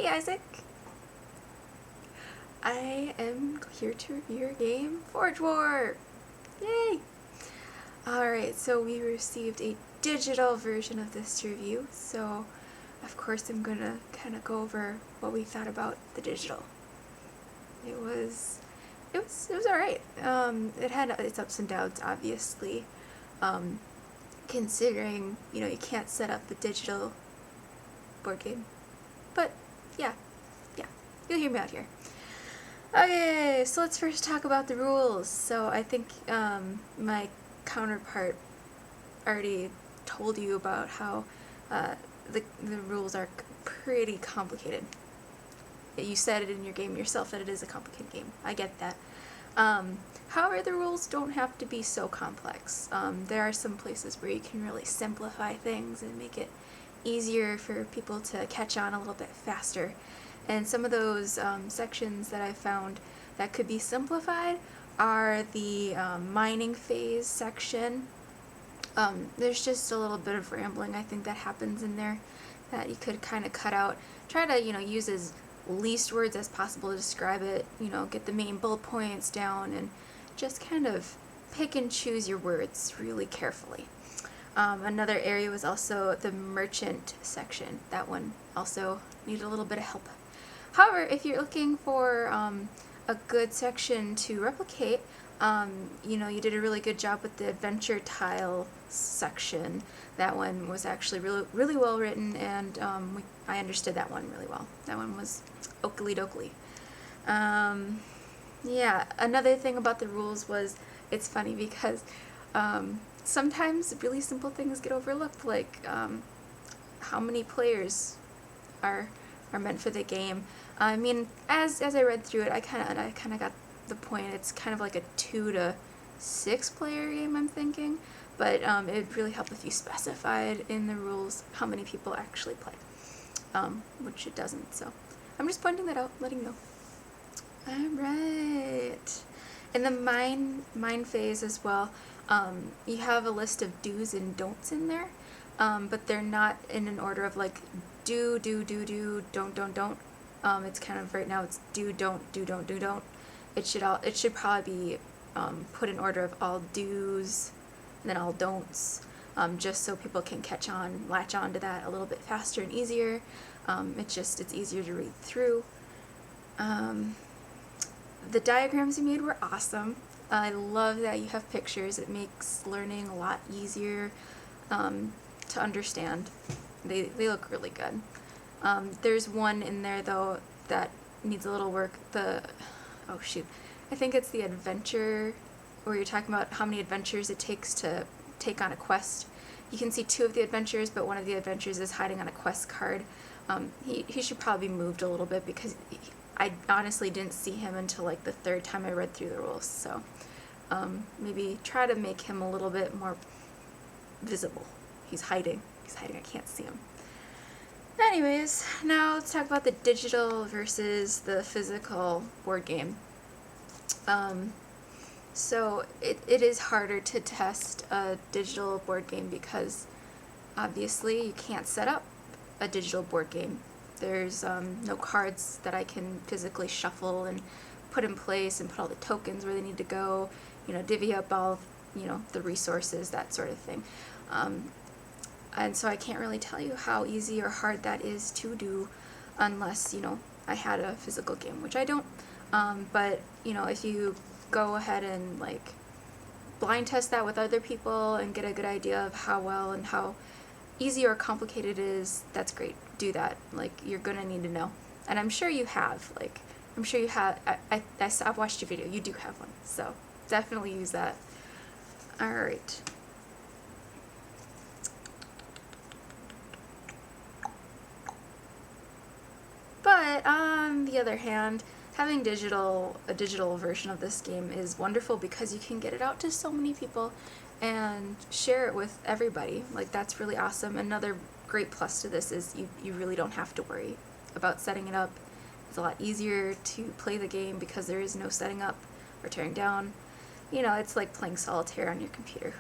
Hey Isaac! I am here to review your game, Forge War! Yay! Alright, so we received a digital version of this to review, so of course I'm gonna kind of go over what we thought about the digital. It was alright. It had its ups and downs, obviously. Considering, you can't set up the digital board game. But, yeah, you'll hear me out here. Okay, so let's first talk about the rules. So I think my counterpart already told you about how the rules are pretty complicated. You said it in your game yourself that it is a complicated game. I get that. However, the rules don't have to be so complex. There are some places where you can really simplify things and make it easier for people to catch on a little bit faster. And some of those sections that I found that could be simplified are the mining phase section. There's just a little bit of rambling, I think, that happens in there that you could kind of cut out. Try to, use as least words as possible to describe it, get the main bullet points down and just kind of pick and choose your words really carefully. Another area was also the merchant section. That one also needed a little bit of help. However, if you're looking for a good section to replicate, you did a really good job with the adventure tile section. That one was actually really well written, and I understood that one really well. That one was oakley dokley. Yeah, another thing about the rules was it's funny because sometimes really simple things get overlooked, like how many players are meant for the game. I mean, as I read through it, I kind of got the point. It's kind of like a 2 to 6 player game, I'm thinking, but it would really help if you specified in the rules how many people actually play, which it doesn't. So I'm just pointing that out, letting you know. All right. In the mine phase as well, you have a list of do's and don'ts in there, but they're not in an order of like do, don't. It's kind of right now it's do, don't. It should probably be put in order of all do's and then all don'ts, just so people can latch on to that a little bit faster and easier. It's easier to read through. The diagrams you made were awesome. I love that you have pictures. It makes learning a lot easier to understand. They look really good. There's one in there though that needs a little work. I think it's the adventure where you're talking about how many adventures it takes to take on a quest. You can see 2 of the adventures, but one of the adventures is hiding on a quest card. He should probably be moved a little bit because I honestly didn't see him until like the 3rd time I read through the rules. So maybe try to make him a little bit more visible. He's hiding. I can't see him. Anyways, now let's talk about the digital versus the physical board game. So it is harder to test a digital board game because obviously you can't set up a digital board game. There's no cards that I can physically shuffle and put in place and put all the tokens where they need to go, divvy up all, the resources, that sort of thing. And so I can't really tell you how easy or hard that is to do unless, I had a physical game, which I don't. But, if you go ahead and, like, blind test that with other people and get a good idea of how well and how easy or complicated it is, that's great. Do that. Like, you're going to need to know. And I'm sure you have. I've watched your video. You do have one. So definitely use that. All right. But on the other hand, having a digital version of this game is wonderful because you can get it out to so many people and share it with everybody. Like, that's really awesome. Another great plus to this is you really don't have to worry about setting it up. It's a lot easier to play the game because there is no setting up or tearing down. It's like playing solitaire on your computer.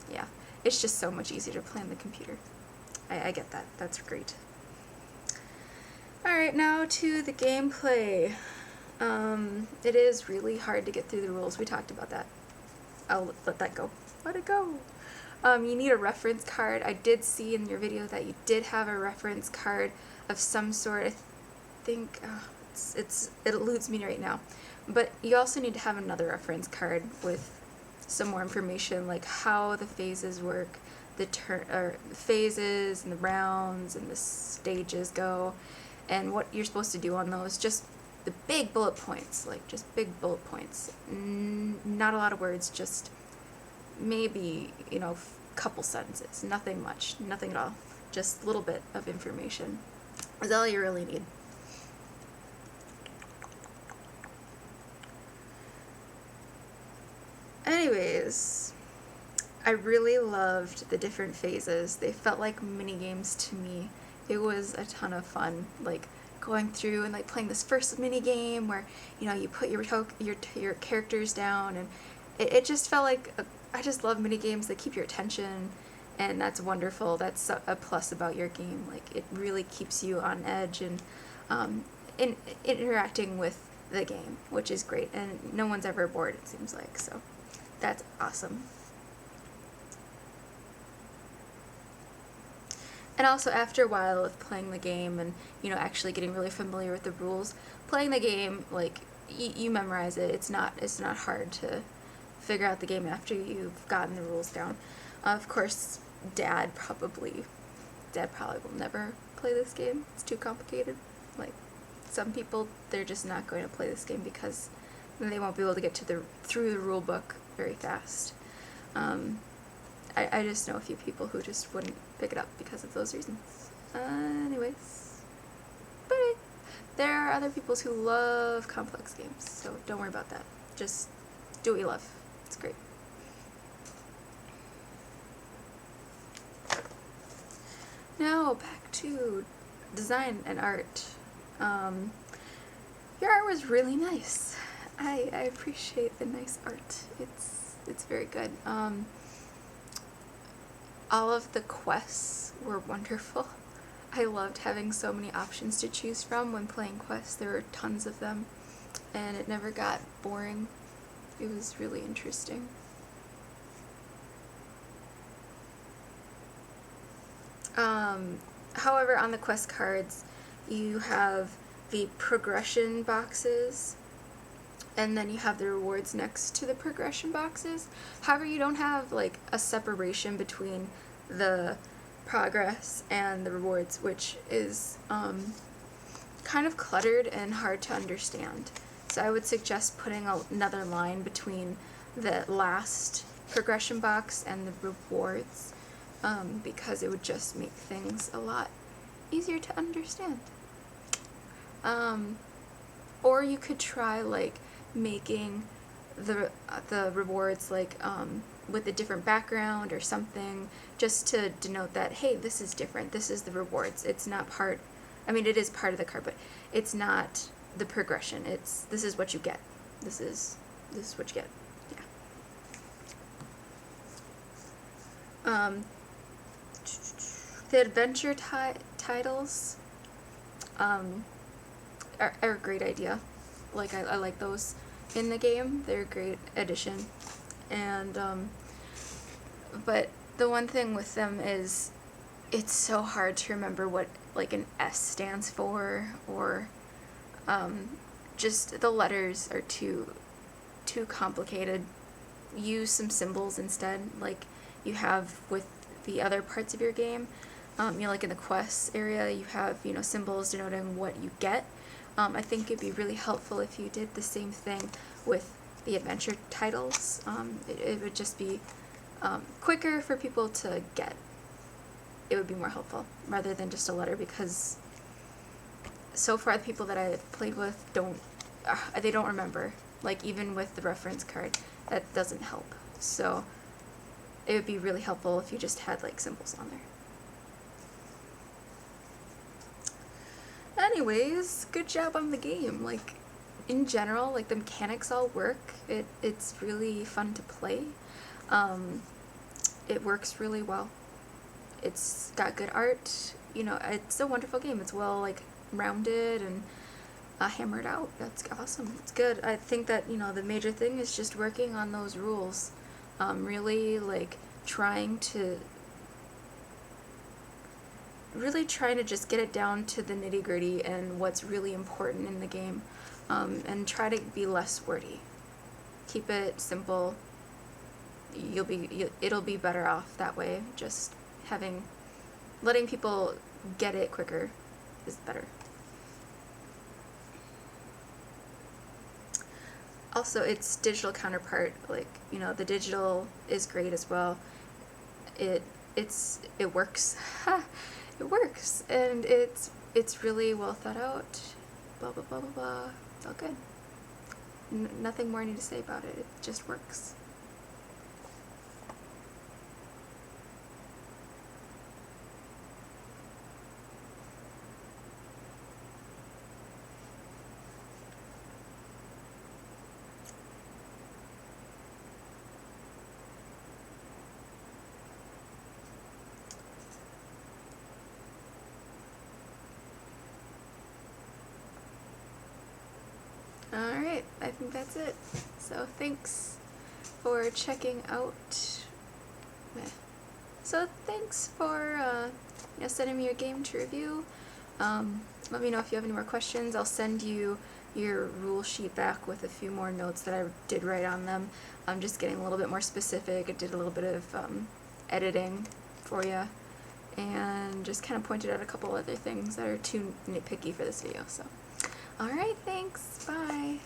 Yeah, it's just so much easier to play on the computer. I get that. That's great. Alright. Alright, now to the gameplay. It is really hard to get through the rules. We talked about that. I'll let that go. Let it go. You need a reference card. I did see in your video that you did have a reference card of some sort. I think it eludes me right now. But you also need to have another reference card with some more information, like how the phases work, the phases and the rounds and the stages go, and what you're supposed to do on those. Just the big bullet points, like just big bullet points. Not a lot of words, just maybe, a couple sentences. Nothing much, nothing at all. Just a little bit of information. That's all you really need. Anyways, I really loved the different phases. They felt like mini games to me. It was a ton of fun, like going through and like playing this first mini game where you put your characters down, and it just felt like I just love mini games that keep your attention, and that's wonderful. That's a plus about your game. Like it really keeps you on edge and interacting with the game, which is great, and no one's ever bored, it seems like, so that's awesome. And also, after a while of playing the game and, actually getting really familiar with the rules, playing the game, like, you memorize it. It's not hard to figure out the game after you've gotten the rules down. Of course, Dad probably will never play this game. It's too complicated. Like, some people, they're just not going to play this game because they won't be able to get through the rule book very fast. I just know a few people who just wouldn't pick it up because of those reasons. Anyways. But there are other people who love complex games, so don't worry about that. Just do what you love. It's great. Now back to design and art. Your art was really nice. I appreciate the nice art. It's very good. All of the quests were wonderful. I loved having so many options to choose from when playing quests. There were tons of them, and it never got boring. It was really interesting. However, on the quest cards, you have the progression boxes, and then you have the rewards next to the progression boxes. However, you don't have like a separation between the progress and the rewards, which is kind of cluttered and hard to understand. So I would suggest putting another line between the last progression box and the rewards, because it would just make things a lot easier to understand. Or you could try like making the rewards like with a different background or something, just to denote that, hey, this is different. This is the rewards. It's not part. I mean, it is part of the card, but it's not the progression. This is what you get. This is what you get. Yeah. The adventure titles are a great idea. Like I like those in the game. They're a great addition. And but the one thing with them is it's so hard to remember what like an S stands for, or just the letters are too complicated. Use some symbols instead, like you have with the other parts of your game. Like in the quests area, you have symbols denoting what you get. I think it'd be really helpful if you did the same thing with the adventure titles. It would just be quicker for people to get. It would be more helpful rather than just a letter, because so far the people that I've played with don't remember. Like even with the reference card, that doesn't help. So it would be really helpful if you just had like symbols on there. Anyways, good job on the game. Like in general, like the mechanics all work. It's really fun to play. It works really well. It's got good art. It's a wonderful game. It's well like rounded and hammered out. That's awesome. It's good. I think that, you know, the major thing is just working on those rules. Really, like, trying to just get it down to the nitty-gritty and what's really important in the game, and try to be less wordy. Keep it simple. It'll be better off that way. Just letting people get it quicker is better. Also, its digital counterpart, like, you know, the digital is great as well. It works. It works, and it's really well thought out. Blah blah blah blah blah. It's all good. Nothing more I need to say about it. It just works. Alright, I think that's it. So thanks for checking out. So thanks for sending me your game to review. Let me know if you have any more questions. I'll send you your rule sheet back with a few more notes that I did write on them. I'm just getting a little bit more specific. I did a little bit of editing for you, and just kind of pointed out a couple other things that are too nitpicky for this video. So, alright, thanks, bye!